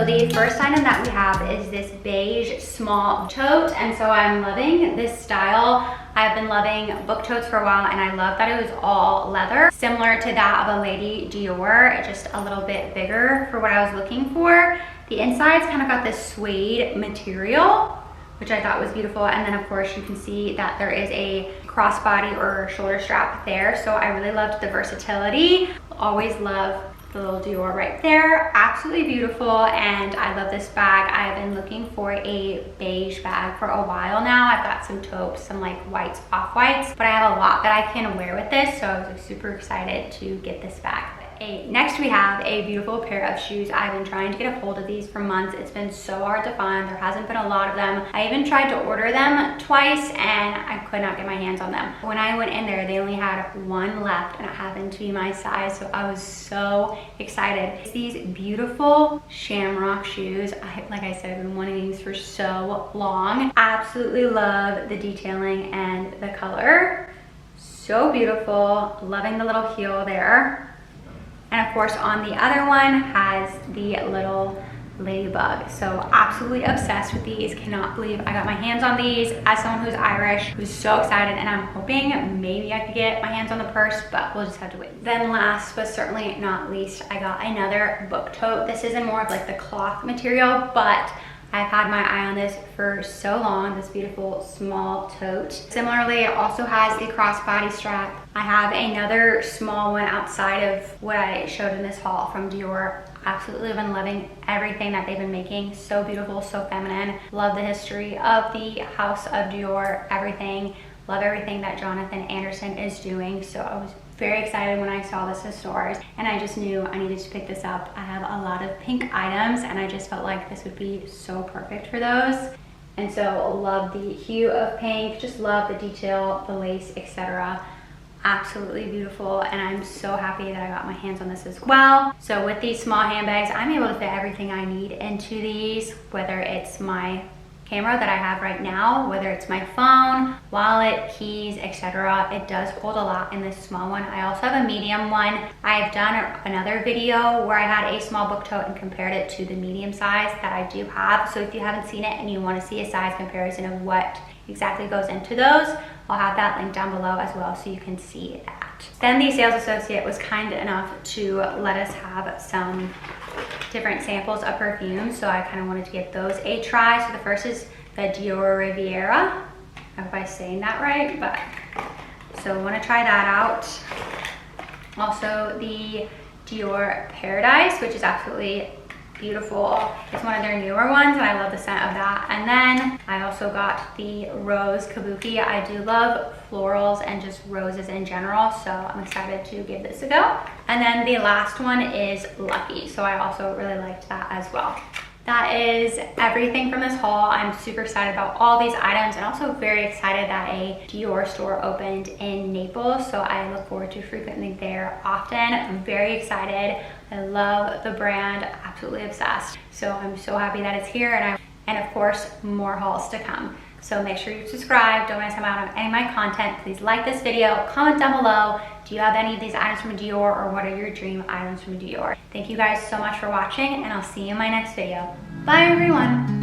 So the first item that we have is this beige small tote, and so I'm loving this style. I've been loving book totes for a while, and I love that it was all leather, similar to that of a Lady Dior, just a little bit bigger for what I was looking for. The inside's kind of got this suede material, which I thought was beautiful, and then of course you can see that there is a crossbody or shoulder strap there, so I really loved the versatility. Always love the little Dior right there. Absolutely beautiful, and I love this bag. I have been looking for a beige bag for a while now. I've got some taupes, some like whites, off-whites, but I have a lot that I can wear with this, so I was like, super excited to get this bag. Next we have a beautiful pair of shoes. I've been trying to get a hold of these for months. It's been so hard to find. There hasn't been a lot of them. I even tried to order them twice and I could not get my hands on them. When I went in there, they only had one left and it happened to be my size, so I was so excited. It's these beautiful shamrock shoes. Like I said, I've been wanting these for so long. Absolutely love the detailing and the color. So beautiful. Loving the little heel there. And of course on the other one has the little ladybug. So absolutely obsessed with these. Cannot believe I got my hands on these. As someone who's Irish, who's so excited, and I'm hoping maybe I could get my hands on the purse, but we'll just have to wait. Then last but certainly not least, I got another book tote. This is in more of like the cloth material, but I've had my eye on this for so long, this beautiful small tote. Similarly, it also has the crossbody strap. I have another small one outside of what I showed in this haul from Dior. Absolutely been loving everything that they've been making. So beautiful, so feminine. Love the history of the House of Dior, everything. Love everything that Jonathan Anderson is doing. So I was very excited when I saw this in stores, and I just knew I needed to pick this up. I have a lot of pink items and I just felt like this would be so perfect for those. And so love the hue of pink, just love the detail, the lace, etc. Absolutely beautiful, and I'm so happy that I got my hands on this as well. So with these small handbags, I'm able to fit everything I need into these, whether it's my camera that I have right now, whether it's my phone, wallet, keys, etc. It does hold a lot in this small one. I also have a medium one. I've done another video where I had a small book tote and compared it to the medium size that I do have. So if you haven't seen it and you want to see a size comparison of what exactly goes into those, I'll have that linked down below as well so you can see that. Then the sales associate was kind enough to let us have some different samples of perfumes, so I kind of wanted to give those a try. So the first is the Dior Riviera. I hope I'm saying that right, but so I want to try that out. Also the Dior Paradise, which is absolutely beautiful. It's one of their newer ones and I love the scent of that. And then I also got the Rose Kabuki. I do love florals and just roses in general, so I'm excited to give this a go. And then the last one is Lucky, so I also really liked that as well. That is everything from this haul. I'm super excited about all these items and also very excited that a Dior store opened in Naples, so I look forward to frequenting there often. I'm very excited. I love the brand, absolutely obsessed. So I'm so happy that it's here, and of course more hauls to come. So make sure you subscribe, don't miss out on any of my content. Please like this video, comment down below. Do you have any of these items from Dior, or what are your dream items from Dior? Thank you guys so much for watching, and I'll see you in my next video. Bye everyone.